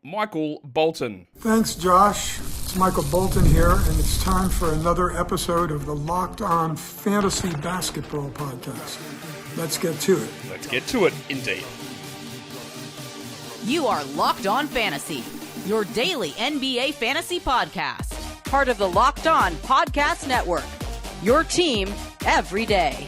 Michael Bolton. Thanks, Josh. It's Michael Bolton here, and it's time for another episode of the Locked On Fantasy Basketball Podcast. Let's get to it. Let's get to it, indeed. You are Locked On Fantasy, your daily NBA fantasy podcast. Part of the Locked On Podcast Network, your team every day.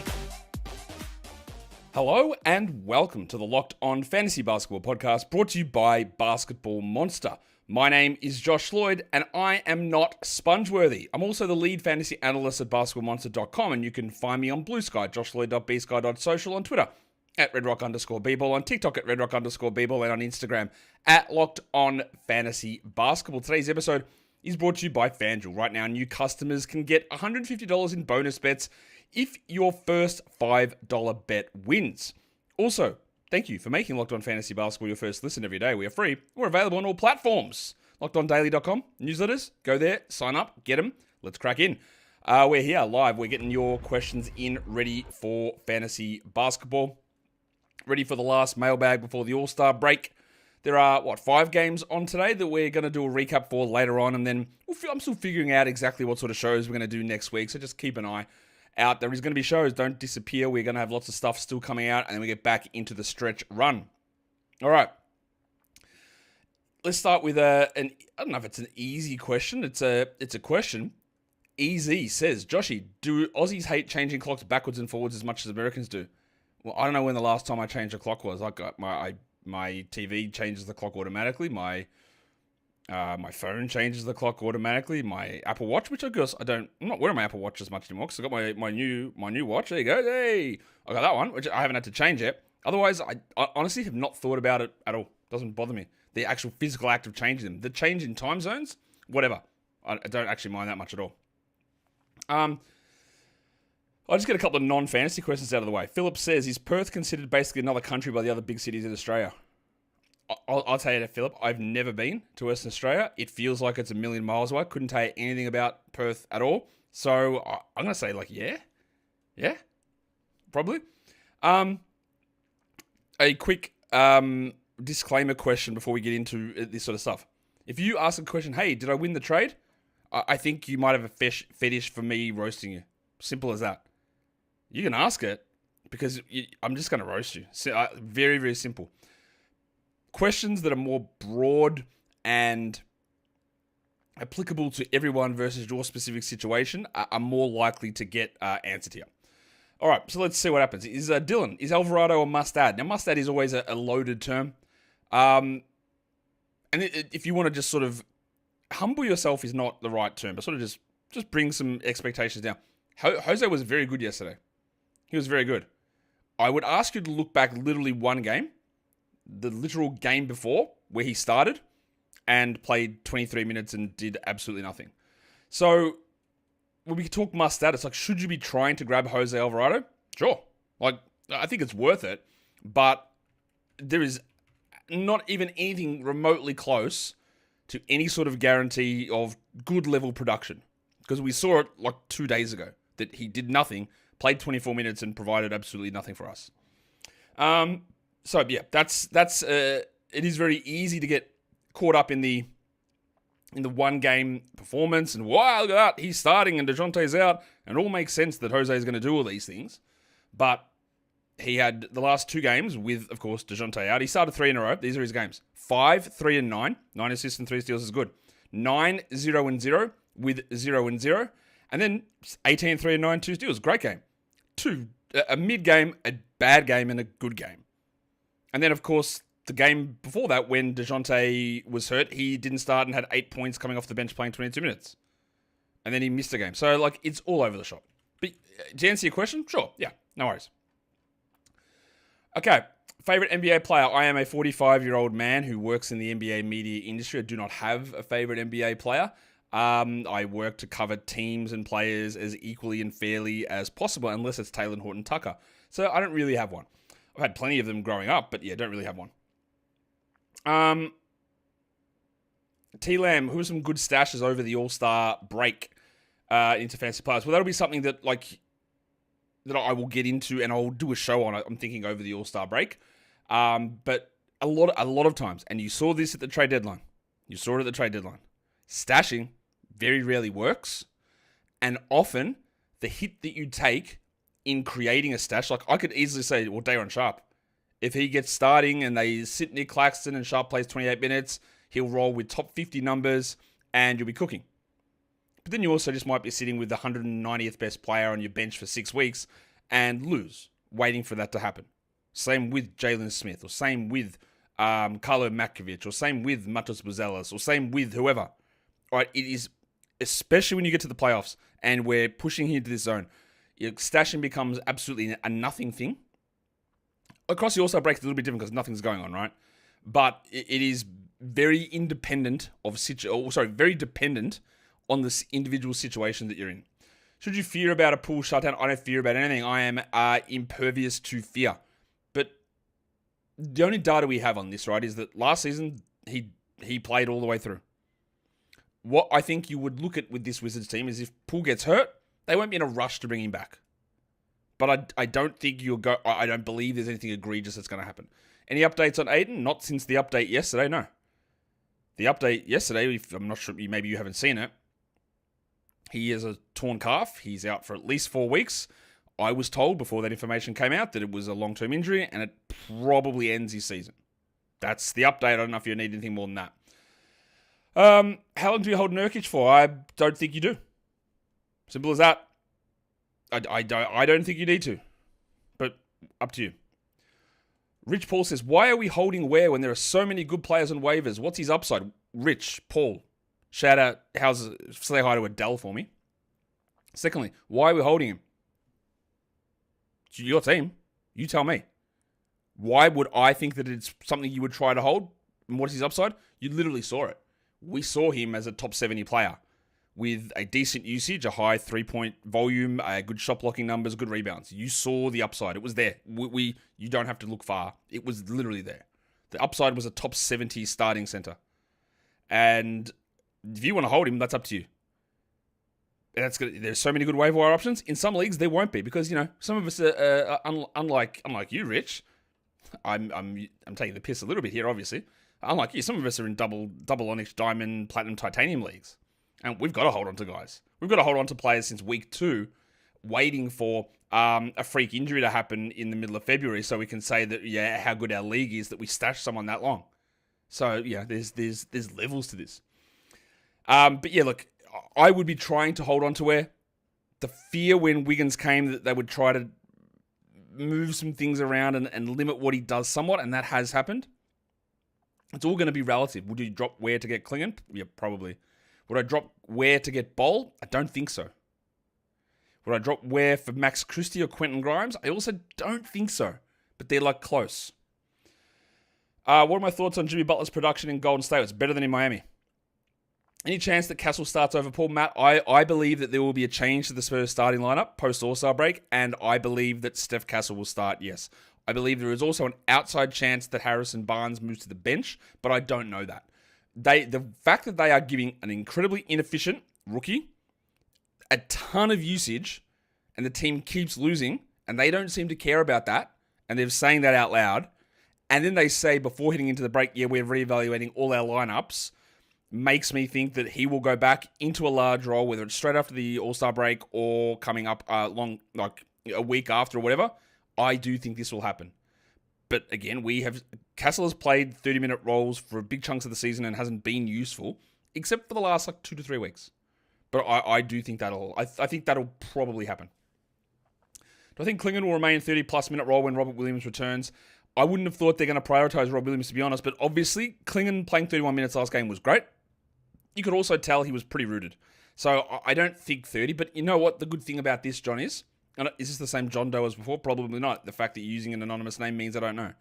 Hello and welcome to the Locked On Fantasy Basketball Podcast, brought to you by Basketball Monster. My name is Josh Lloyd, and I am not sponge-worthy. I'm also the lead fantasy analyst at basketballmonster.com, and you can find me on Blue Sky, joshloyd.bsky.social, on Twitter, at redrock_bball, on TikTok at redrock_bball, and on Instagram, at Locked On Fantasy Basketball. Today's episode is brought to you by FanDuel. Right now, new customers can get $150 in bonus bets if your first $5 bet wins. Also, thank you for making Locked On Fantasy Basketball your first listen every day. We are free. We're available on all platforms. LockedOnDaily.com, newsletters. Go there, sign up, get them. Let's crack in. We're here live. We're getting your questions in, ready for fantasy basketball. Ready for the last mailbag before the All-Star break. There are, 5 games on today that we're going to do a recap for later on. And then I'm still figuring out exactly what sort of shows we're going to do next week. So just keep an eye out. There is going to be shows. Don't disappear. We're going to have lots of stuff still coming out, and then we get back into the stretch run. All right. Let's start with I don't know if it's an easy question. It's a question. Easy says, Joshy, do Aussies hate changing clocks backwards and forwards as much as Americans do? Well, I don't know when the last time I changed a clock was. My TV changes the clock automatically. My phone changes the clock automatically. My Apple Watch, which I guess I'm not wearing my Apple Watch as much anymore because I got my new watch. There you go. Hey, I got that one, which I haven't had to change yet. Otherwise, I honestly have not thought about it at all. Doesn't bother me. The actual physical act of changing them. The change in time zones, whatever. I don't actually mind that much at all. I'll just get a couple of non-fantasy questions out of the way. Philip says, is Perth considered basically another country by the other big cities in Australia? I'll tell you that, Philip. I've never been to Western Australia. It feels like it's a million miles away. Couldn't tell you anything about Perth at all. So I'm going to say, yeah, probably. A quick disclaimer question before we get into this sort of stuff. If you ask a question, hey, did I win the trade? I think you might have a fetish for me roasting you. Simple as that. You can ask it because I'm just going to roast you. Very, very simple. Questions that are more broad and applicable to everyone versus your specific situation are more likely to get answered here. All right, so let's see what happens. Is Dylan, is Alvarado a must-add? Now, must-add is always a loaded term. And if you want to just sort of humble yourself is not the right term, but sort of just bring some expectations down. Jose was very good yesterday. He was very good. I would ask you to look back literally one game, the literal game before, where he started and played 23 minutes and did absolutely nothing. So, when we talk must-add, it's like, should you be trying to grab Jose Alvarado? Sure. I think it's worth it, but there is not even anything remotely close to any sort of guarantee of good level production. Because we saw it 2 days ago, that he did nothing, played 24 minutes and provided absolutely nothing for us. So yeah, that's it is very easy to get caught up in the one game performance and wow, look at that, he's starting and DeJounte's out, and it all makes sense that Jose is going to do all these things. But he had the last 2 games with, of course, DeJounte out. He started 3 in a row. These are his games. 5, 3, and 9. 9 assists and 3 steals is good. 9, 0, and 0 with 0 and 0. And then 18, 3, and 9, 2 steals. Great game. 2, a mid game, a bad game, and a good game. And then, of course, the game before that, when DeJounte was hurt, he didn't start and had 8 points coming off the bench playing 22 minutes. And then he missed a game. So, it's all over the shop. But to answer your question, sure. Yeah, no worries. Okay, favorite NBA player. I am a 45-year-old man who works in the NBA media industry. I do not have a favorite NBA player. I work to cover teams and players as equally and fairly as possible, unless it's Taylor Horton Tucker. So I don't really have one. I've had plenty of them growing up, but yeah, don't really have one. T-Lam, who are some good stashes over the All-Star break into fantasy players? Well, that'll be something that I will get into and I'll do a show on. I'm thinking over the All-Star break. But a lot of times, and you saw this at the trade deadline. Stashing very rarely works, and often the hit that you take in creating a stash, like I could easily say, well, Day'Ron Sharp, if he gets starting and they sit Nick Claxton and Sharp plays 28 minutes, he'll roll with top 50 numbers and you'll be cooking. But then you also just might be sitting with the 190th best player on your bench for 6 weeks and lose, waiting for that to happen. Same with Jalen Smith, or same with Carlo Makovic, or same with Matos Buzelis, or same with whoever. All right, it is, especially when you get to the playoffs and we're pushing into this zone, stashing becomes absolutely a nothing thing. Across the All-Star break, it's a little bit different because nothing's going on, right? But it is very independent of very dependent on this individual situation that you're in. Should you fear about a pool shutdown? I don't fear about anything. I am impervious to fear. But the only data we have on this, right, is that last season he played all the way through. What I think you would look at with this Wizards team is if Poole gets hurt, they won't be in a rush to bring him back. But I don't think I don't believe there's anything egregious that's going to happen. Any updates on Aiden? Not since the update yesterday, no. The update yesterday, I'm not sure, maybe you haven't seen it. He has a torn calf. He's out for at least 4 weeks. I was told before that information came out that it was a long-term injury and it probably ends his season. That's the update. I don't know if you need anything more than that. How long do you hold Nurkic for? I don't think you do. Simple as that. I don't think you need to. But up to you. Rich Paul says, why are we holding Ware when there are so many good players on waivers? What's his upside? Rich, Paul. Shout out, say hi to Adele for me. Secondly, why are we holding him? It's your team. You tell me. Why would I think that it's something you would try to hold? And what's his upside? You literally saw it. We saw him as a top 70 player with a decent usage, a high 3-point volume, good shot blocking numbers, good rebounds. You saw the upside. It was there. You don't have to look far. It was literally there. The upside was a top 70 starting center. And if you want to hold him, that's up to you. And that's good. There's so many good waiver wire options. In some leagues, there won't be because, some of us are unlike you, Rich. I'm taking the piss a little bit here, obviously. Unlike you, some of us are in double onyx, diamond, platinum, titanium leagues. And we've got to hold on to guys. We've got to hold on to players since week 2, waiting for a freak injury to happen in the middle of February so we can say that, how good our league is that we stashed someone that long. So, there's levels to this. But look, I would be trying to hold on to Ware. The fear when Wiggins came that they would try to move some things around and limit what he does somewhat, and that has happened. It's all going to be relative. Would you drop Ware to get Klingon? Yeah, probably. Would I drop Ware to get Bol? I don't think so. Would I drop Ware for Max Christie or Quentin Grimes? I also don't think so. But they're close. What are my thoughts on Jimmy Butler's production in Golden State? It's better than in Miami. Any chance that Castle starts over Paul? Matt, I believe that there will be a change to the Spurs starting lineup post All-Star break, and I believe that Steph Castle will start, yes. I believe there is also an outside chance that Harrison Barnes moves to the bench, but I don't know that. The fact that they are giving an incredibly inefficient rookie a ton of usage, and the team keeps losing, and they don't seem to care about that, and they're saying that out loud, and then they say before heading into the break, we're reevaluating all our lineups, makes me think that he will go back into a large role, whether it's straight after the All-Star break or coming up a week after or whatever. I do think this will happen. But again, Castle has played 30-minute roles for big chunks of the season and hasn't been useful, except for the last 2 to 3 weeks. But I do think I think that'll probably happen. Do I think Klingon will remain 30-plus minute role when Robert Williams returns? I wouldn't have thought they're going to prioritize Rob Williams, to be honest, but obviously Klingon playing 31 minutes last game was great. You could also tell he was pretty rooted. So I don't think 30, but you know what the good thing about this, John, is? And is this the same John Doe as before? Probably not. The fact that you're using an anonymous name means I don't know.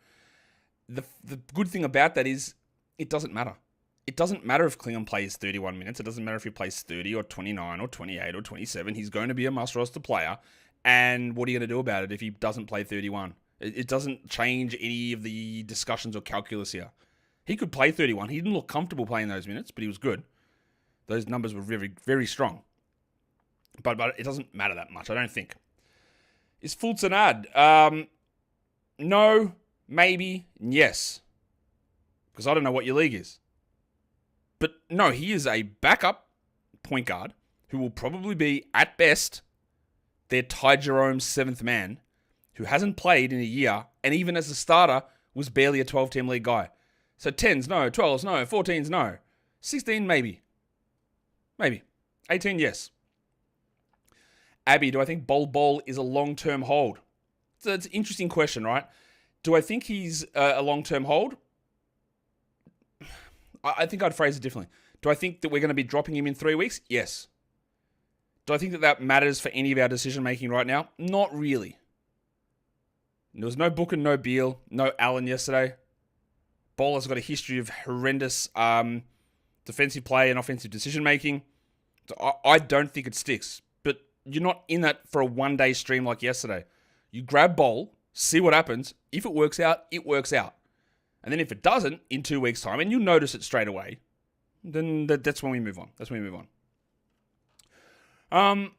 The good thing about that is it doesn't matter. It doesn't matter if Klingon plays 31 minutes. It doesn't matter if he plays 30 or 29 or 28 or 27. He's going to be a must-roster player. And what are you going to do about it if he doesn't play 31? It doesn't change any of the discussions or calculus here. He could play 31. He didn't look comfortable playing those minutes, but he was good. Those numbers were very, very strong. But it doesn't matter that much, I don't think. Is Fultz an ad? No, maybe, yes. because I don't know what your league is. But no, he is a backup point guard who will probably be, at best, their Ty Jerome 7th man, who hasn't played in a year, and even as a starter, was barely a 12-team league guy. So 10s, no. 12s, no. 14s, no. 16, maybe. Maybe. 18, yes. Abby, do I think Bol Bol is a long-term hold? So it's an interesting question, right? Do I think he's a long-term hold? I think I'd phrase it differently. Do I think that we're going to be dropping him in 3 weeks? Yes. Do I think that that matters for any of our decision-making right now? Not really. There was no Booker, no Beal, no Allen yesterday. Bol has got a history of horrendous defensive play and offensive decision-making. So I don't think it sticks. But you're not in that for a one-day stream like yesterday. You grab Bol, see what happens. If it works out, it works out. And then if it doesn't, in 2 weeks' time, and you'll notice it straight away, then that's when we move on. That's when we move on.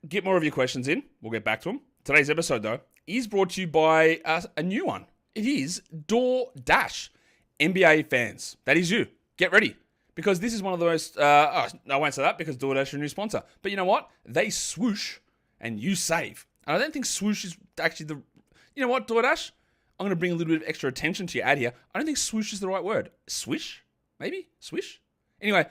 Get more of your questions in. We'll get back to them. Today's episode, though, is brought to you by a new one. It is DoorDash. NBA fans, that is you. Get ready. Because this is one of the most... I won't say that because DoorDash is a new sponsor. But you know what? They swoosh and you save. And I don't think swoosh is actually the... You know what, DoorDash? I'm going to bring a little bit of extra attention to your ad here. I don't think swoosh is the right word. Swish? Maybe? Swish? Anyway,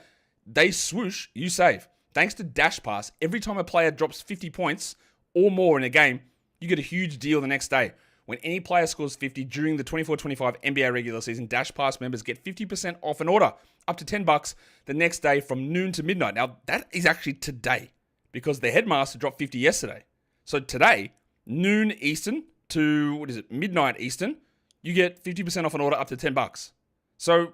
they swoosh, you save. Thanks to Dash Pass, every time a player drops 50 points or more in a game, you get a huge deal the next day. When any player scores 50 during the 24-25 NBA regular season, Dash Pass members get 50% off an order, up to $10 the next day from noon to midnight. Now, that is actually today, because the headmaster dropped 50 yesterday. So today, noon Eastern to, midnight Eastern, you get 50% off an order up to $10. So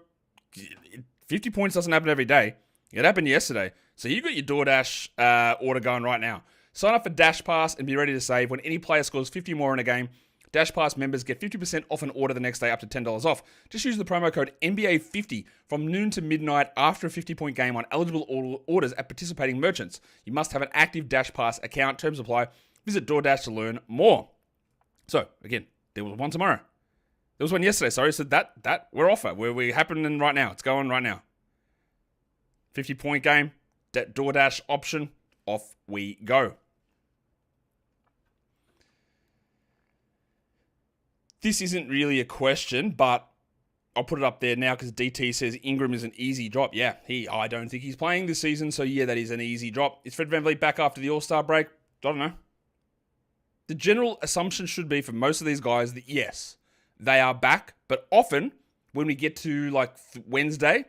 50 points doesn't happen every day. It happened yesterday. So you got your DoorDash order going right now. Sign up for Dash Pass and be ready to save. When any player scores 50 more in a game, Dash Pass members get 50% off an order the next day, up to $10 off. Just use the promo code NBA50 from noon to midnight after a 50-point game on eligible orders at participating merchants. You must have an active Dash Pass account. Terms apply. Visit DoorDash to learn more. So, again, there was one tomorrow. There was one yesterday, sorry. So that we're off it. We're happening right now. It's going right now. 50-point game, DoorDash option, off we go. This isn't really a question, but I'll put it up there now because DT says Ingram is an easy drop. Yeah, I don't think he's playing this season, so yeah, that is an easy drop. Is Fred VanVleet back after the All-Star break? I don't know. The general assumption should be for most of these guys that yes, they are back, but often when we get to like Wednesday,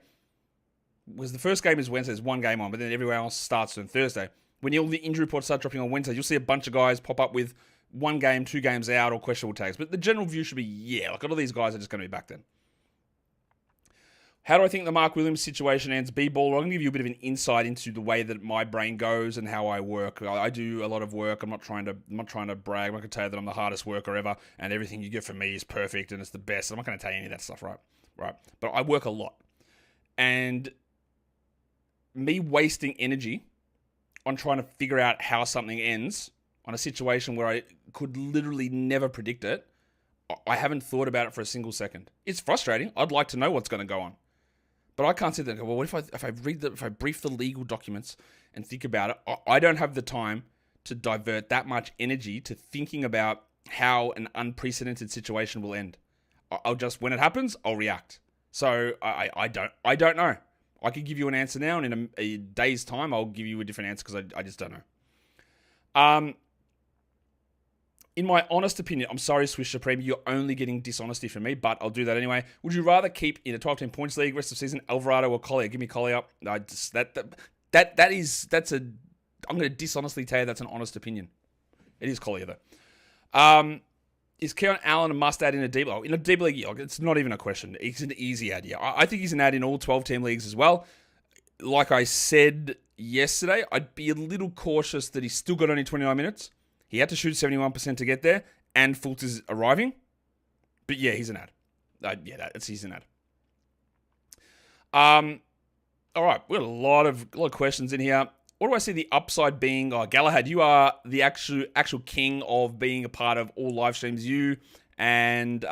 because the first game is Wednesday, there's one game on, but then everywhere else starts on Thursday. When all the injury reports start dropping on Wednesday, you'll see a bunch of guys pop up with 1 game, 2 games out, or questionable tags. But the general view should be, yeah, like all of these guys are just going to be back then. How do I think the Mark Williams situation ends? B-ball. I'm going to give you a bit of an insight into the way that my brain goes and how I work. I do a lot of work. I'm not trying to brag. I'm not going to tell you that I'm the hardest worker ever and everything you get from me is perfect and it's the best. I'm not going to tell you any of that stuff, right? But I work a lot. And me wasting energy on trying to figure out how something ends on a situation where I could literally never predict it, I haven't thought about it for a single second. It's frustrating. I'd like to know what's going to go on. But I can't sit there and go, well, what if I brief the legal documents and think about it? I don't have the time to divert that much energy to thinking about how an unprecedented situation will end. I'll just, when it happens, I'll react. So I don't know. I could give you an answer now, and in a day's time, I'll give you a different answer because I just don't know. In my honest opinion, I'm sorry, Swiss Supreme, you're only getting dishonesty from me, but I'll do that anyway. Would you rather keep in a 12-team points league rest of season Alvarado or Collier? Give me Collier. No, I'm going to dishonestly tell you that's an honest opinion. It is Collier though. Is Keon Allen a must-add in a deep league? In a deep league, it's not even a question. It's an easy add, yeah. I think he's an add in all 12-team leagues as well. Like I said yesterday, I'd be a little cautious that he's still got only 29 minutes. He had to shoot 71% to get there, and Fultz is arriving. But yeah, he's an ad. He's an ad. All right, we got a lot of questions in here. What do I see the upside being? Oh, Galahad, you are the actual king of being a part of all live streams. You and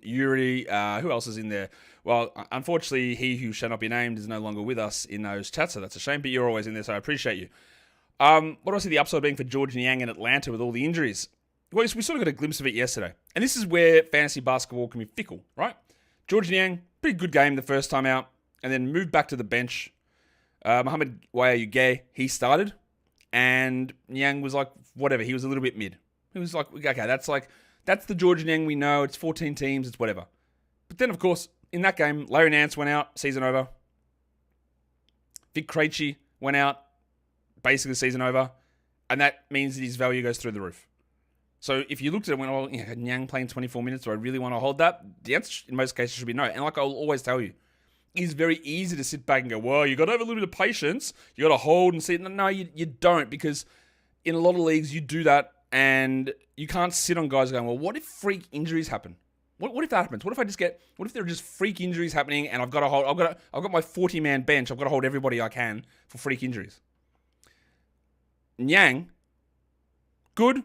Yuri. Who else is in there? Well, unfortunately, he who shall not be named is no longer with us in those chats, so that's a shame, but you're always in there, so I appreciate you. What do I see the upside being for George Niang in Atlanta with all the injuries? Well, we sort of got a glimpse of it yesterday. And this is where fantasy basketball can be fickle, right? George Niang, pretty good game the first time out, and then moved back to the bench. Mohamed Ware, he started, and Niang was like, whatever, he was a little bit mid. He was like, okay, that's the George Niang we know, it's 14 teams, it's whatever. But then, of course, in that game, Larry Nance went out, season over. Vic Krejci went out, basically season over, and that means that his value goes through the roof. So if you looked at it and went, oh, yeah, Niang playing 24 minutes, do I really want to hold that? The answer in most cases should be no. And like I'll always tell you, it's very easy to sit back and go, well, you got to have a little bit of patience. You got to hold and see. No, you don't, because in a lot of leagues you do that, and you can't sit on guys going, well, what if freak injuries happen? What if that happens? What if there are just freak injuries happening, and I've got my 40-man bench. I've got to hold everybody I can for freak injuries. Niang, good.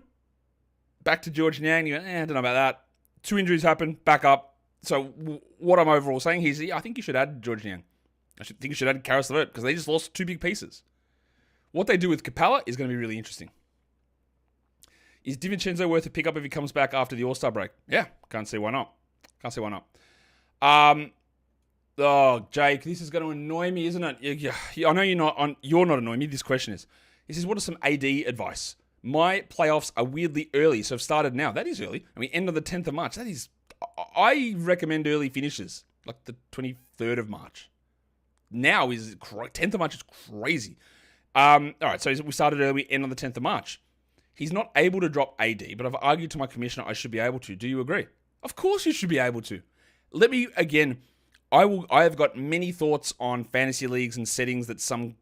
Back to George Niang. You go, I don't know about that. 2 injuries happen. Back up. So what I'm overall saying here is, I think you should add George Niang. I think you should add Khris Middleton because they just lost 2 big pieces. What they do with Capella is going to be really interesting. Is DiVincenzo worth a pickup if he comes back after the All-Star break? Yeah, can't see why not. Oh, Jake, this is going to annoy me, isn't it? Yeah, I know you're not annoying me. This question is. He says, what is some AD advice? My playoffs are weirdly early, so I've started now. That is early. I mean, end of the 10th of March. I recommend early finishes, like the 23rd of March. Now is 10th of March is crazy. All right, so we started early, end on the 10th of March. He's not able to drop AD, but I've argued to my commissioner I should be able to. Do you agree? Of course you should be able to. Let me, again, I have got many thoughts on fantasy leagues and settings that some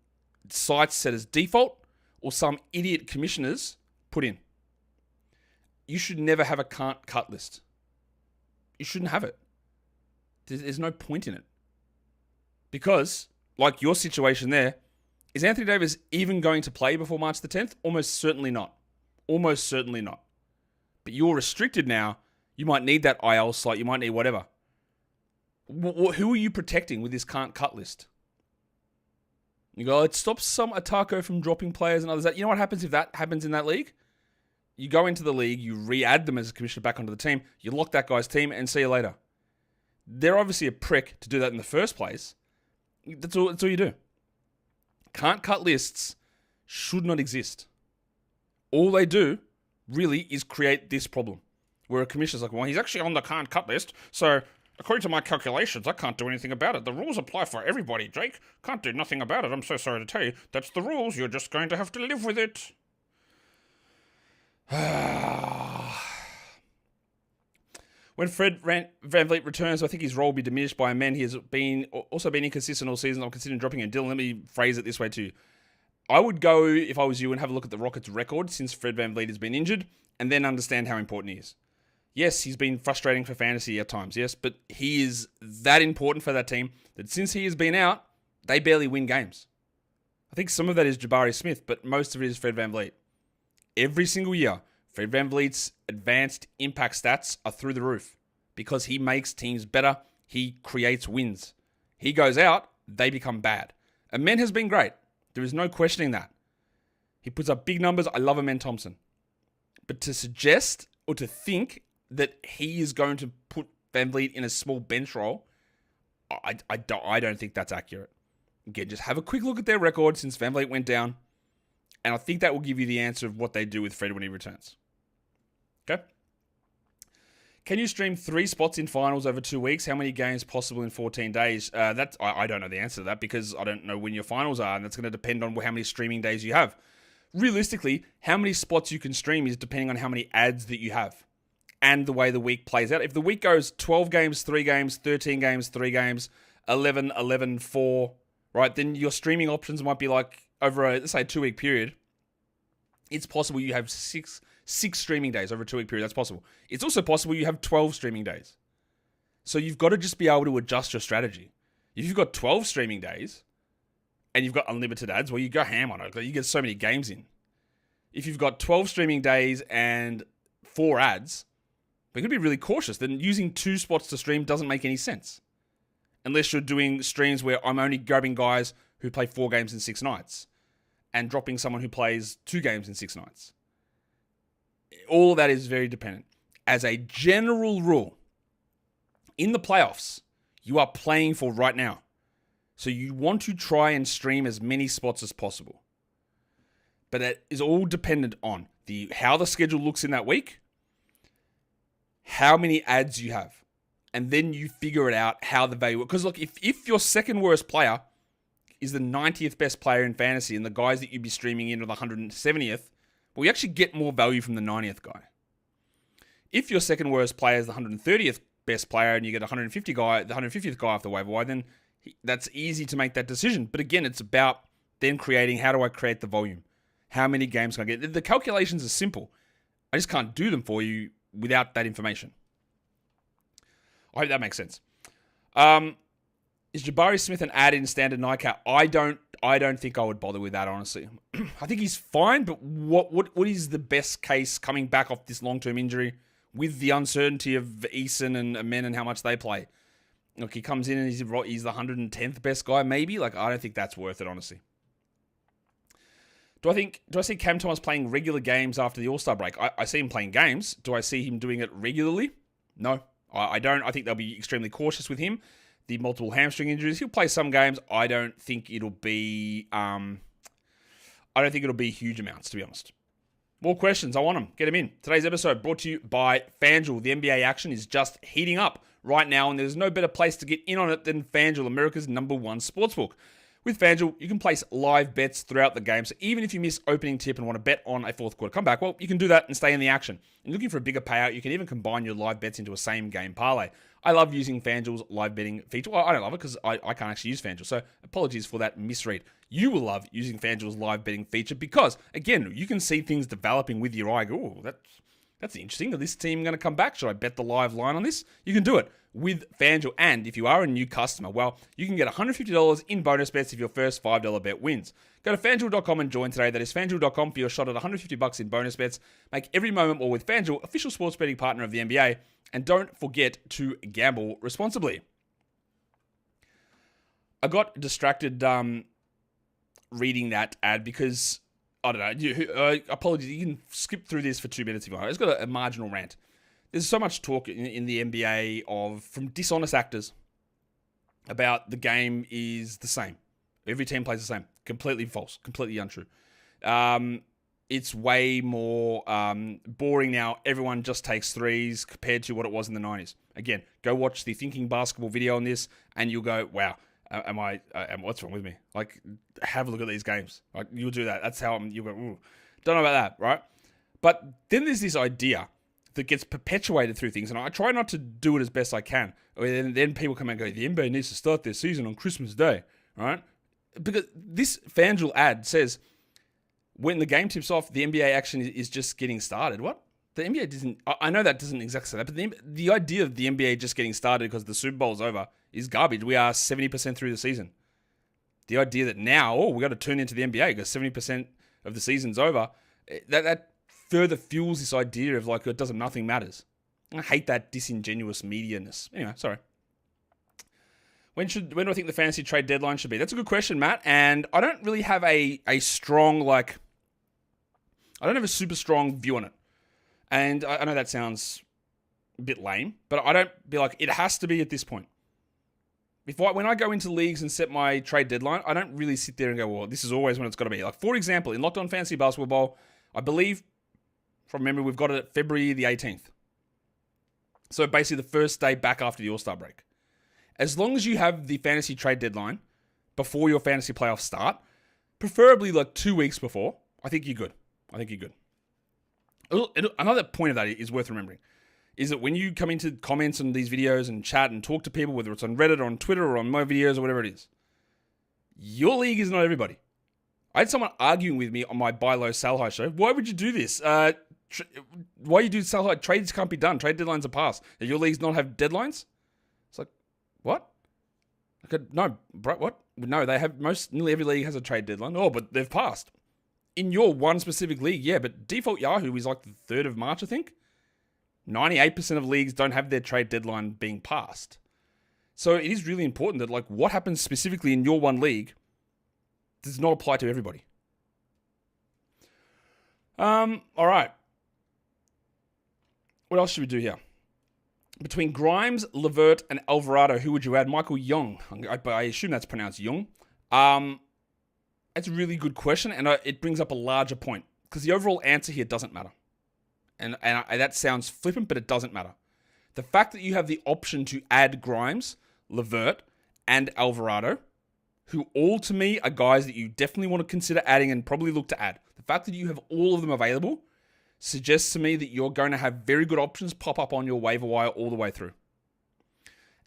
sites set as default or some idiot commissioners put in. You should never have a can't cut list. You shouldn't have it. There's no point in it. Because, like your situation there, is Anthony Davis even going to play before March the 10th? Almost certainly not. But you're restricted now. You might need that IL slot. You might need whatever. Who are you protecting with this can't cut list? You go, it stops some Atako from dropping players and others. You know what happens if that happens in that league? You go into the league, you re-add them as a commissioner back onto the team, you lock that guy's team, and see you later. They're obviously a prick to do that in the first place. That's all you do. Can't cut lists should not exist. All they do, really, is create this problem. Where a commissioner's like, well, he's actually on the can't cut list, so according to my calculations, I can't do anything about it. The rules apply for everybody, Jake. Can't do nothing about it. I'm so sorry to tell you. That's the rules. You're just going to have to live with it. When Fred VanVleet returns, I think his role will be diminished by men. He has also been inconsistent all season. I'm considering dropping him. Dylan, let me phrase it this way too. I would go, if I was you, and have a look at the Rockets' record since Fred VanVleet has been injured, and then understand how important he is. Yes, he's been frustrating for fantasy at times, yes, but he is that important for that team that since he has been out, they barely win games. I think some of that is Jabari Smith, but most of it is Fred VanVleet. Every single year, Fred VanVleet's advanced impact stats are through the roof because he makes teams better. He creates wins. He goes out, they become bad. Amen has been great. There is no questioning that. He puts up big numbers. I love Amen Thompson. But to suggest or to think that he is going to put VanVleet in a small bench role, I don't think that's accurate. Again, just have a quick look at their record since VanVleet went down, and I think that will give you the answer of what they do with Fred when he returns. Okay? Can you stream 3 spots in finals over 2 weeks? How many games possible in 14 days? I don't know the answer to that because I don't know when your finals are, and that's going to depend on how many streaming days you have. Realistically, how many spots you can stream is depending on how many ads that you have and the way the week plays out. If the week goes 12 games, 3 games, 13 games, 3 games, 11, 11, 4, right, then your streaming options might be like over a, let's say, 2-week period. It's possible you have six streaming days over a 2-week period. That's possible. It's also possible you have 12 streaming days. So you've got to just be able to adjust your strategy. If you've got 12 streaming days and you've got unlimited ads, well, you go ham on it. You get so many games in. If you've got 12 streaming days and 4 ads, But you've got to be really cautious. Then using 2 spots to stream doesn't make any sense. Unless you're doing streams where I'm only grabbing guys who play 4 games in 6 nights and dropping someone who plays 2 games in 6 nights. All of that is very dependent. As a general rule, in the playoffs, you are playing for right now. So you want to try and stream as many spots as possible. But that is all dependent on how the schedule looks in that week, how many ads you have, and then you figure it out how the value... Because look, if your second worst player is the 90th best player in fantasy and the guys that you'd be streaming in are the 170th, well, you actually get more value from the 90th guy. If your second worst player is the 130th best player and you get the 150th guy off the waiver wire, then that's easy to make that decision. But again, it's about then creating, how do I create the volume? How many games can I get? The calculations are simple. I just can't do them for you without that information. I hope that makes sense. Is Jabari Smith an add in standard nightcap? I don't think I would bother with that, honestly. I think he's fine, but what is the best case coming back off this long-term injury with the uncertainty of Eason and Amen and how much they play? Look, he comes in and he's the 110th best guy, maybe. Like, I don't think that's worth it, honestly. Do I see Cam Thomas playing regular games after the All-Star break? I see him playing games. Do I see him doing it regularly? No, I don't. I think they'll be extremely cautious with him. The multiple hamstring injuries, he'll play some games. I don't think it'll be huge amounts, to be honest. More questions. I want them. Get them in. Today's episode brought to you by FanDuel. The NBA action is just heating up right now, and there's no better place to get in on it than FanDuel, America's #1 sportsbook. With FanDuel, you can place live bets throughout the game, so even if you miss opening tip and want to bet on a fourth quarter comeback, well, you can do that and stay in the action. And looking for a bigger payout, you can even combine your live bets into a same-game parlay. I love using FanDuel's live betting feature. Well, I don't love it because I can't actually use FanDuel, so apologies for that misread. You will love using FanDuel's live betting feature because, again, you can see things developing with your eye. Oh, that's interesting. Is this team going to come back? Should I bet the live line on this? You can do it with FanDuel. And if you are a new customer, well, you can get $150 in bonus bets if your first $5 bet wins. Go to FanDuel.com and join today. That is FanDuel.com for your shot at $150 in bonus bets. Make every moment more with FanDuel, official sports betting partner of the NBA. And don't forget to gamble responsibly. I got distracted reading that ad because, I don't know, apologies, you can skip through this for 2 minutes if you want. It's got a marginal rant. There's so much talk in the NBA from dishonest actors about the game is the same. Every team plays the same. Completely false. Completely untrue. It's way more boring now. Everyone just takes threes compared to what it was in the 90s. Again, go watch the Thinking Basketball video on this and you'll go, wow, what's wrong with me? Like, have a look at these games. Like, you'll do that. That's how you'll go, ooh. Don't know about that, right? But then there's this idea that gets perpetuated through things, and I try not to do it as best I can. And then people come and go, the NBA needs to start their season on Christmas Day, right? Because this FanDuel ad says, when the game tips off, the NBA action is just getting started. What? The NBA doesn't... I know that doesn't exactly say that, but the idea of the NBA just getting started because the Super Bowl's over is garbage. We are 70% through the season. The idea that now, we got to turn into the NBA because 70% of the season's over, that further fuels this idea of like, nothing matters. I hate that disingenuous media-ness. Anyway, sorry. When do I think the fantasy trade deadline should be? That's a good question, Matt. And I don't really have a strong, I don't have a super strong view on it. And I know that sounds a bit lame, but I don't be like, it has to be at this point. When I go into leagues and set my trade deadline, I don't really sit there and go, well, this is always when it's got to be. Like, for example, in Locked On Fantasy Basketball Bowl, I believe, from memory, we've got it at February the 18th. So basically the first day back after the All-Star break. As long as you have the fantasy trade deadline before your fantasy playoffs start, preferably like 2 weeks before, I think you're good. Another point of that is worth remembering, is that when you come into comments on these videos and chat and talk to people, whether it's on Reddit or on Twitter or on my videos or whatever it is, your league is not everybody. I had someone arguing with me on my buy low, sell high show. Why would you do this? Why you do sell high? Trades can't be done. Trade deadlines are passed. Do your leagues not have deadlines? It's like, what? No, bro, what? No, they have nearly every league has a trade deadline. Oh, but they've passed. In your one specific league, yeah, but default Yahoo is like the 3rd of March, I think. 98% of leagues don't have their trade deadline being passed. So it is really important that, like, what happens specifically in your one league does not apply to everybody. All right. What else should we do here? Between Grimes, LeVert, and Alvarado, who would you add? Michael Young. I assume that's pronounced Young. That's a really good question, and it brings up a larger point, because the overall answer here doesn't matter. And that sounds flippant, but it doesn't matter. The fact that you have the option to add Grimes, LeVert, and Alvarado, who all to me are guys that you definitely want to consider adding and probably look to add. The fact that you have all of them available suggests to me that you're going to have very good options pop up on your waiver wire all the way through.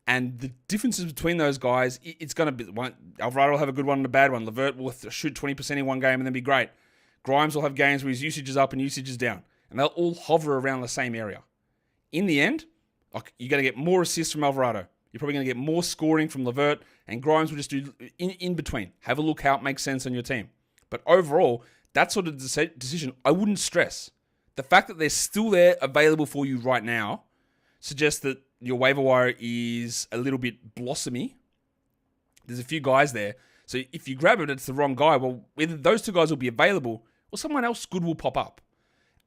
And the differences between those guys, it's going to be one. Alvarado will have a good one and a bad one. LeVert will shoot 20% in one game and then be great. Grimes will have games where his usage is up and usage is down. And they'll all hover around the same area. In the end, you're going to get more assists from Alvarado. You're probably going to get more scoring from LeVert, and Grimes will just do in between. Have a look how it makes sense on your team. But overall, that sort of decision, I wouldn't stress. The fact that they're still there available for you right now suggests that your waiver wire is a little bit blossomy. There's a few guys there. So if you grab it, it's the wrong guy. Well, either those two guys will be available or someone else good will pop up.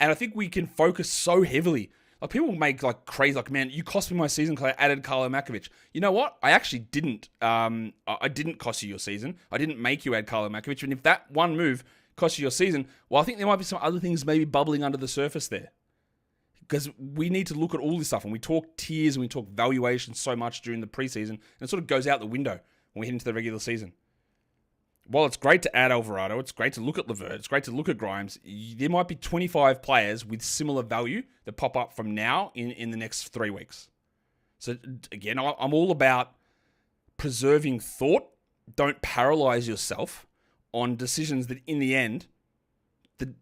And I think we can focus so heavily. Like, people make like crazy, like, man, you cost me my season because I added Carlo Makovic. You know what? I actually didn't. I didn't cost you your season. I didn't make you add Carlo Makovic. And if that one move cost you your season, well, I think there might be some other things maybe bubbling under the surface there. Because we need to look at all this stuff. And we talk tiers and we talk valuation so much during the preseason. And it sort of goes out the window when we head into the regular season. While it's great to add Alvarado, it's great to look at LeVert, it's great to look at Grimes, there might be 25 players with similar value that pop up from now in the next 3 weeks. So again, I'm all about preserving thought. Don't paralyze yourself on decisions that in the end, and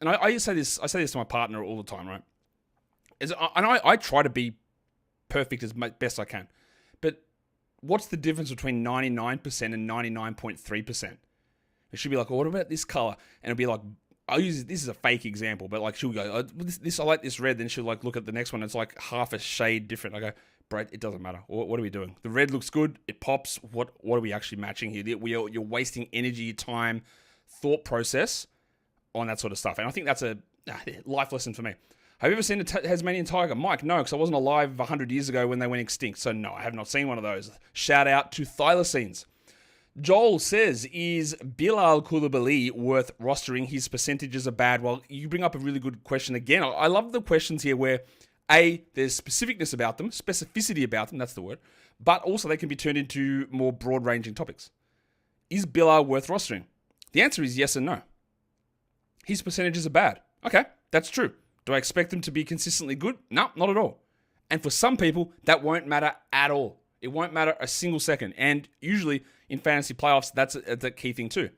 I say this to my partner all the time, right? I try to be perfect as best I can. But what's the difference between 99% and 99.3%? It should be like, oh, what about this color? And it'll be like, this is a fake example, but like she'll go, I like this red. Then she'll like look at the next one. It's like half a shade different. I go, bro, it doesn't matter. What are we doing? The red looks good. It pops. What are we actually matching here? You're wasting energy, time, thought process on that sort of stuff. And I think that's a life lesson for me. Have you ever seen a Tasmanian tiger? Mike, no, because I wasn't alive 100 years ago when they went extinct. So no, I have not seen one of those. Shout out to thylacines. Joel says, is Bilal Coulibaly worth rostering? His percentages are bad. Well, you bring up a really good question again. I love the questions here where, A, there's specificity about them, that's the word, but also they can be turned into more broad-ranging topics. Is Bilal worth rostering? The answer is yes and no. His percentages are bad. Okay, that's true. Do I expect them to be consistently good? No, not at all. And for some people, that won't matter at all. It won't matter a single second. And usually in fantasy playoffs, that's a key thing too.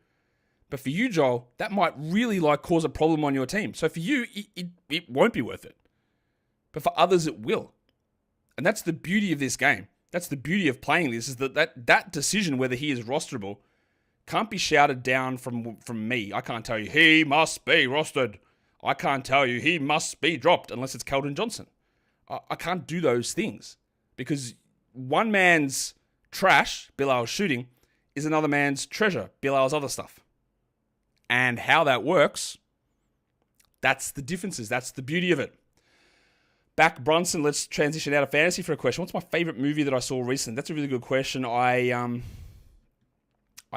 But for you, Joel, that might really cause a problem on your team. So for you, it won't be worth it. But for others, it will. And that's the beauty of this game. That's the beauty of playing this, is that decision whether he is rosterable can't be shouted down from me. I can't tell you, he must be rostered. I can't tell you he must be dropped unless it's Keldon Johnson. I can't do those things because one man's trash, Bilal's shooting, is another man's treasure, Bilal's other stuff. And how that works, that's the differences. That's the beauty of it. Back Brunson, let's transition out of fantasy for a question. What's my favorite movie that I saw recently? That's a really good question. I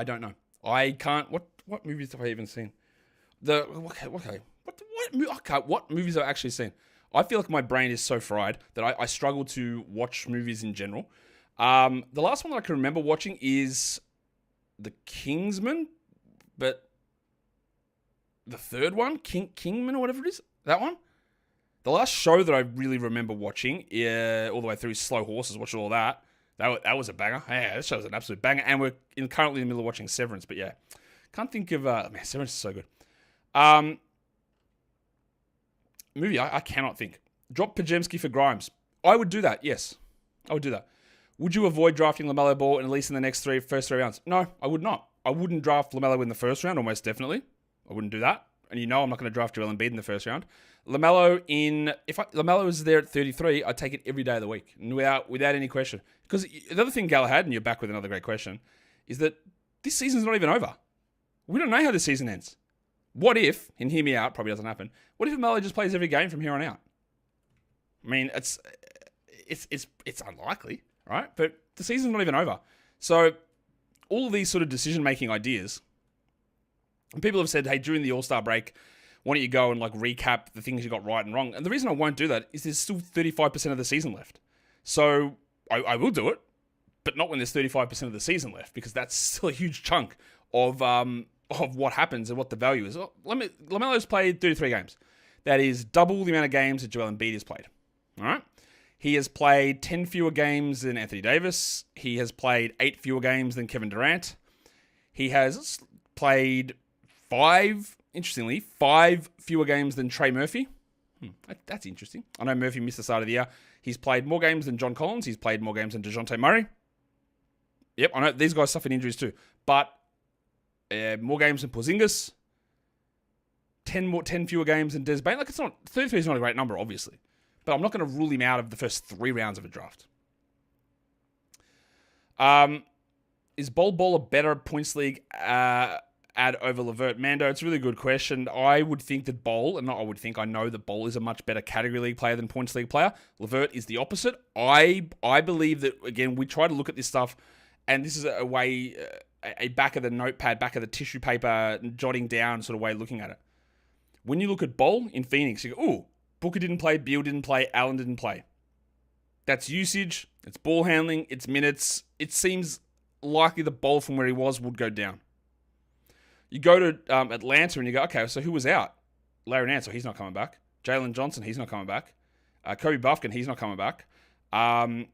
don't know. I can't. What movies have I even seen? What movies have I actually seen? I feel like my brain is so fried that I struggle to watch movies in general. The last one that I can remember watching is The Kingsman, but the third one, Kingman or whatever it is, that one. The last show that I really remember watching, all the way through, Slow Horses, watched all that. That was a banger. Yeah, this show was an absolute banger. And we're currently in the middle of watching Severance, but yeah. Can't think of... man, Severance is so good. Movie, I cannot think. Drop Pajemski for Grimes. I would do that, yes. I would do that. Would you avoid drafting LaMelo Ball at least in the next first three rounds? No, I would not. I wouldn't draft LaMelo in the first round, almost definitely. I wouldn't do that. And I'm not going to draft Joel Embiid in the first round. If LaMelo is there at 33, I take it every day of the week, without any question. Because the other thing Galahad, and you're back with another great question, is that this season's not even over. We don't know how this season ends. What if, and hear me out, probably doesn't happen, what if LaMelo just plays every game from here on out? I mean, it's unlikely, right? But the season's not even over. So all of these sort of decision-making ideas, and people have said, hey, during the All-Star break, why don't you go and like recap the things you got right and wrong? And the reason I won't do that is there's still 35% of the season left. So I will do it, but not when there's 35% of the season left, because that's still a huge chunk of what happens and what the value is. LaMelo's played 33 games. That is double the amount of games that Joel Embiid has played. All right? He has played 10 fewer games than Anthony Davis. He has played 8 fewer games than Kevin Durant. He has played 5 fewer games than Trey Murphy. That's interesting. I know Murphy missed the start of the year. He's played more games than John Collins. He's played more games than DeJounte Murray. Yep, I know these guys suffered injuries too. But more games than Porzingis. 10 fewer games than Des Bane. Like, 33 is not a great number, obviously. But I'm not going to rule him out of the first 3 rounds of a draft. Is Bol Bol a better points league ad over LeVert? Mando, it's a really good question. I would think that Bol, and not I would think, I know that Bol is a much better category league player than points league player. LeVert is the opposite. I believe that, again, we try to look at this stuff, and this is a way, a back of the notepad, back of the tissue paper, jotting down sort of way of looking at it. When you look at Bol in Phoenix, you go, ooh, Booker didn't play, Beal didn't play, Allen didn't play. That's usage, it's ball handling, it's minutes. It seems likely the Bol from where he was would go down. You go to Atlanta and you go, okay, so who was out? Larry Nance, he's not coming back. Jalen Johnson, he's not coming back. Kobe Buffkin, he's not coming back. Clint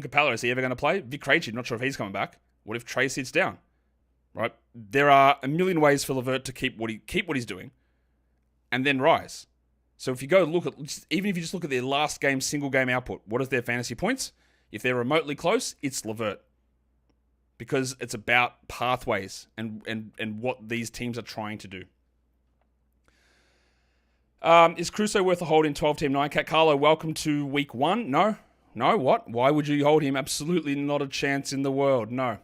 Capella, is he ever going to play? Vic Krejci, not sure if he's coming back. What if Trey sits down? Right? There are a million ways for LeVert to keep what he's doing and then rise. So if you go look at, even if you just look at their last game, single game output, what is their fantasy points? If they're remotely close, it's LeVert. Because it's about pathways and what these teams are trying to do. Is Crusoe worth a hold in 12-team 9-cat? Carlo, welcome to week 1. No, what? Why would you hold him? Absolutely not a chance in the world. No.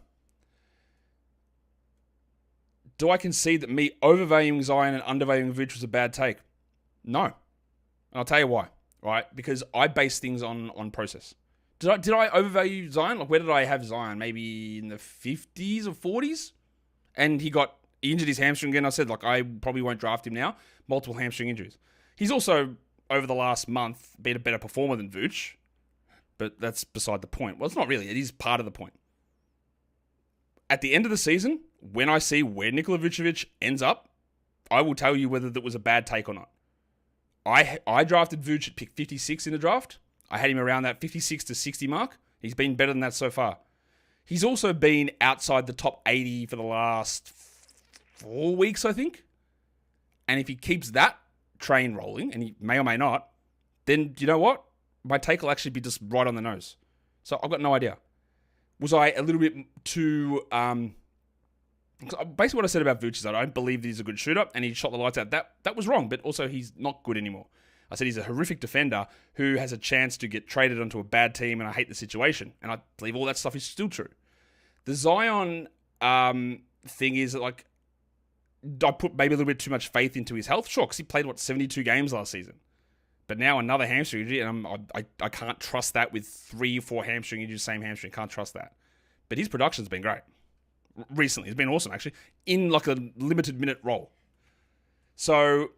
Do I concede that me overvaluing Zion and undervaluing Vooch was a bad take? No. And I'll tell you why, right? Because I base things on process. Did I overvalue Zion? Like, where did I have Zion? Maybe in the 50s or 40s? And he injured his hamstring again. I said, like, I probably won't draft him now. Multiple hamstring injuries. He's also, over the last month, been a better performer than Vooch. But that's beside the point. Well, it's not really. It is part of the point. At the end of the season, when I see where Nikola Vucevic ends up, I will tell you whether that was a bad take or not. I drafted Vooch at pick 56 in the draft. I had him around that 56 to 60 mark. He's been better than that so far. He's also been outside the top 80 for the last 4 weeks, I think. And if he keeps that train rolling, and he may or may not, then you know what? My take will actually be just right on the nose. So I've got no idea. Was I a little bit too... basically what I said about Vooch is that I don't believe that he's a good shooter, and he shot the lights out. That was wrong, but also he's not good anymore. I said he's a horrific defender who has a chance to get traded onto a bad team, and I hate the situation. And I believe all that stuff is still true. The Zion thing is that, like, I put maybe a little bit too much faith into his health. Sure, because he played, 72 games last season. But now another hamstring injury, and I can't trust that with 3 or 4 hamstring injuries, same hamstring. Can't trust that. But his production's been great. Recently, it's been awesome, actually, in like a limited minute role. So...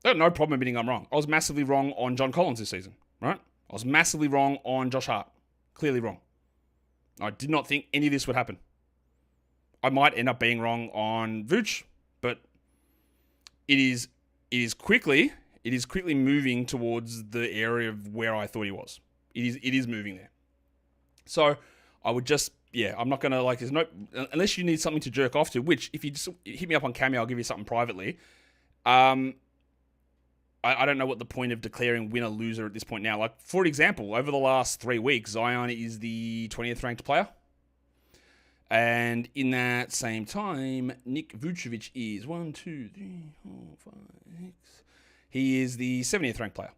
I got no problem admitting I'm wrong. I was massively wrong on John Collins this season, right? I was massively wrong on Josh Hart. Clearly wrong. I did not think any of this would happen. I might end up being wrong on Vooch, but it is quickly moving towards the area of where I thought he was. It is moving there. So I would just, I'm not going to, there's no, unless you need something to jerk off to, which if you just hit me up on Cameo, I'll give you something privately. I don't know what the point of declaring winner loser at this point now. Like, for example, over the last 3 weeks, Zion is the 20th ranked player. And in that same time, Nick Vucevic is 1, 2, 3, 4, 5, 6. he is the 70th ranked player.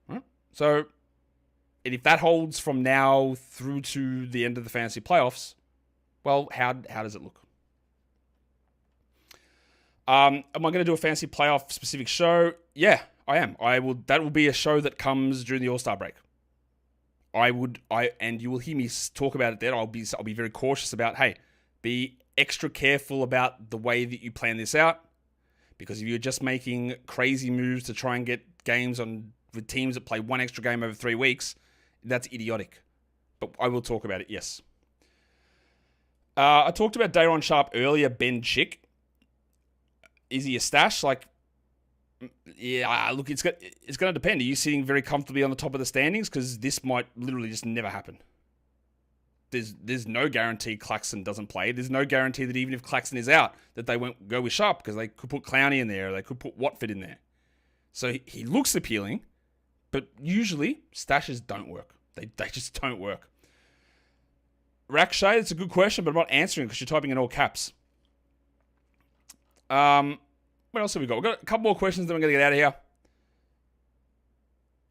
Right? So, and if that holds from now through to the end of the fantasy playoffs, well, how does it look? Am I going to do a fantasy playoff specific show? Yeah, I am. That will be a show that comes during the All-Star break. And you will hear me talk about it then. I'll be very cautious about, hey, be extra careful about the way that you plan this out, because if you're just making crazy moves to try and get games on with teams that play one extra game over 3 weeks, that's idiotic. But I will talk about it, yes. I talked about Day'Ron Sharpe earlier, Ben Chick. Is he a stash? Yeah, look, it's going to depend. Are you sitting very comfortably on the top of the standings? Because this might literally just never happen. There's no guarantee Claxton doesn't play. There's no guarantee that even if Claxton is out, that they won't go with Sharpe, because they could put Clowney in there, or they could put Watford in there. So he looks appealing, but usually stashes don't work. They just don't work. Rakshay, it's a good question, but I'm not answering because you're typing in all caps. What else have we got? We've got a couple more questions that I'm going to get out of here.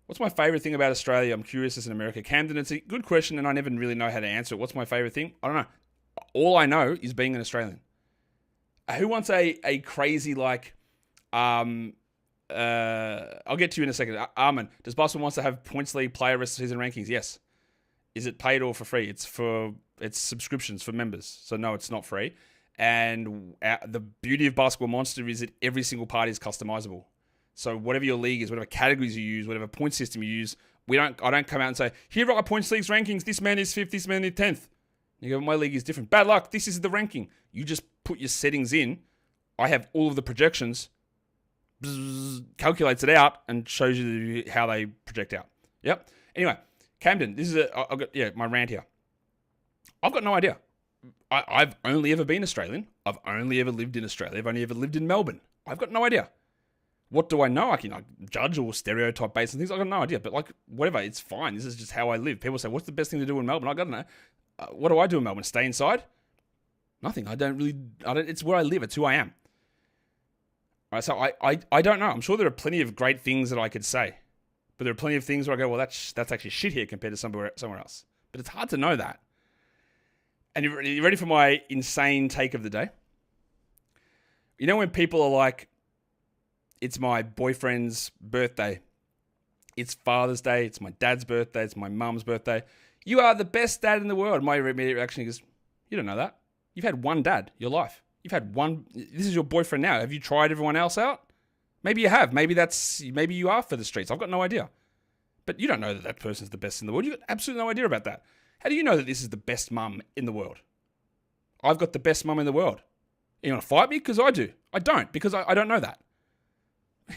What's my favorite thing about Australia? I'm curious as an America. Camden, it's a good question, and I never really know how to answer it. What's my favorite thing? I don't know. All I know is being an Australian. Who wants a crazy, I'll get to you in a second. Armin, does Boston wants to have points league player rest of season rankings? Yes. Is it paid or for free? It's subscriptions for members. So no, it's not free. And the beauty of Basketball Monster is that every single part is customizable. So whatever your league is, whatever categories you use, whatever point system you use, I don't come out and say, here are our points leagues rankings. This man is 5th, this man is 10th. You go, my league is different. Bad luck. This is the ranking. You just put your settings in. I have all of the projections, calculates it out, and shows you how they project out. Yep. Anyway, Camden, this is my rant here. I've got no idea. I've only ever been Australian. I've only ever lived in Australia. I've only ever lived in Melbourne. I've got no idea. What do I know? I can judge or stereotype based on things. I've got no idea. But whatever, it's fine. This is just how I live. People say, what's the best thing to do in Melbourne? I got to know. What do I do in Melbourne? Stay inside? Nothing. It's where I live. It's who I am. All right, so I don't know. I'm sure there are plenty of great things that I could say. But there are plenty of things where I go, well, that's actually shit here compared to somewhere else. But it's hard to know that. And you ready for my insane take of the day? You know when people are like, it's my boyfriend's birthday, it's Father's Day, it's my dad's birthday, it's my mum's birthday. You are the best dad in the world. My immediate reaction is, you don't know that. You've had one dad your life. You've had one. This is your boyfriend now. Have you tried everyone else out? Maybe you have. Maybe you are for the streets. I've got no idea. But you don't know that person's the best in the world. You've got absolutely no idea about that. How do you know that this is the best mum in the world? I've got the best mum in the world. You want to fight me? Because I do. I don't, because I don't know that.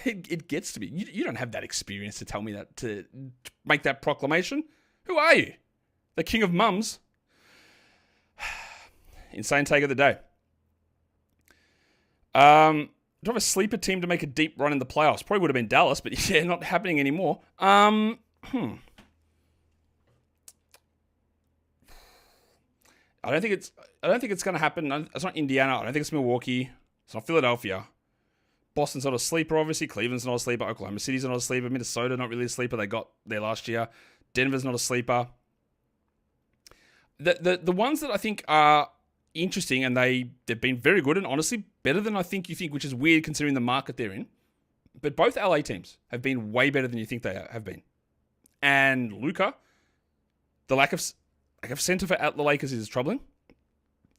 It gets to me. You don't have that experience to tell me that, to make that proclamation. Who are you? The king of mums? Insane take of the day. Do I have a sleeper team to make a deep run in the playoffs? Probably would have been Dallas, but yeah, not happening anymore. I don't think it's going to happen. It's not Indiana. I don't think it's Milwaukee. It's not Philadelphia. Boston's not a sleeper, obviously. Cleveland's not a sleeper. Oklahoma City's not a sleeper. Minnesota, not really a sleeper. They got there last year. Denver's not a sleeper. The ones that I think are interesting, and they've been very good, and honestly better than I think you think, which is weird considering the market they're in. But both LA teams have been way better than you think they have been. And Luka, the lack of center for the Lakers is troubling.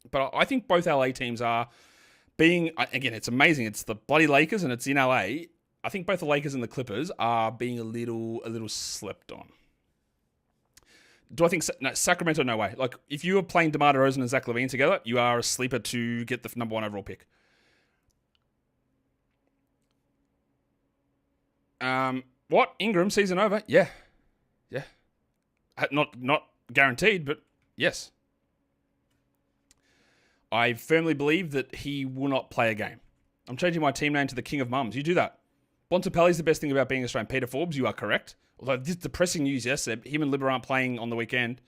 But I think both LA teams are being, again, it's amazing. It's the bloody Lakers and it's in LA. I think both the Lakers and the Clippers are being a little slept on. Do I think Sacramento? No way. Like, if you are playing DeMar DeRozan and Zach LaVine together, you are a sleeper to get the number 1 overall pick. What? Ingram, season over? Yeah. Not guaranteed, but yes. I firmly believe that he will not play a game. I'm changing my team name to the King of Mums. You do that. Bontempelli's the best thing about being Australian. Peter Forbes, you are correct. Although this depressing news yesterday, him and Libber aren't playing on the weekend,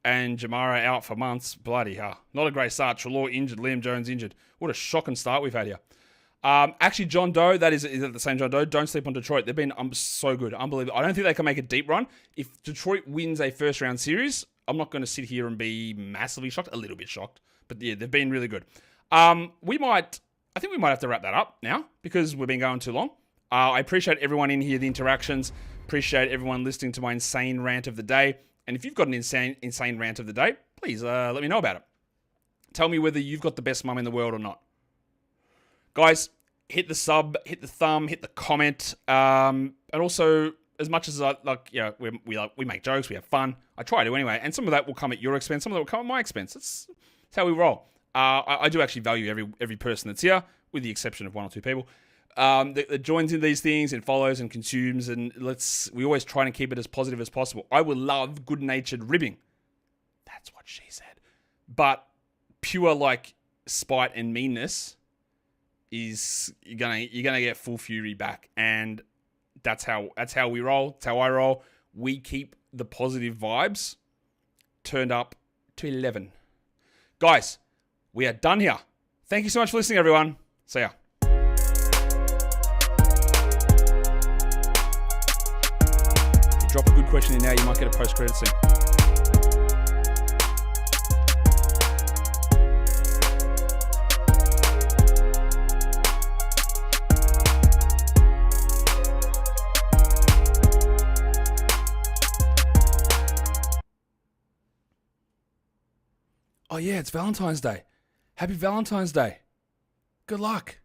and Jamara out for months. Bloody hell. Not a great start. Trelaw injured, Liam Jones injured. What a shocking start we've had here. Actually, John Doe, is that the same John Doe? Don't sleep on Detroit. They've been so good. Unbelievable. I don't think they can make a deep run. If Detroit wins a first-round series, I'm not going to sit here and be massively shocked. A little bit shocked. But yeah, they've been really good. I think we might have to wrap that up now because we've been going too long. I appreciate everyone in here, the interactions. Appreciate everyone listening to my insane rant of the day. And if you've got an insane rant of the day, please let me know about it. Tell me whether you've got the best mum in the world or not. Guys, hit the sub, hit the thumb, hit the comment. And also, as much as we make jokes, we have fun. I try to anyway. And some of that will come at your expense. Some of that will come at my expense. That's how we roll. I do actually value every person that's here, with the exception of one or two people. That joins in these things and follows and consumes, and we always try to keep it as positive as possible. I would love good-natured ribbing. That's what she said. But pure spite and meanness is you're gonna get full fury back, and that's how we roll. That's how I roll. We keep the positive vibes turned up to 11. Guys, we are done here. Thank you so much for listening, everyone. See ya. Drop a good question in now, you might get a post-credit scene. Oh yeah, it's Valentine's Day. Happy Valentine's Day. Good luck.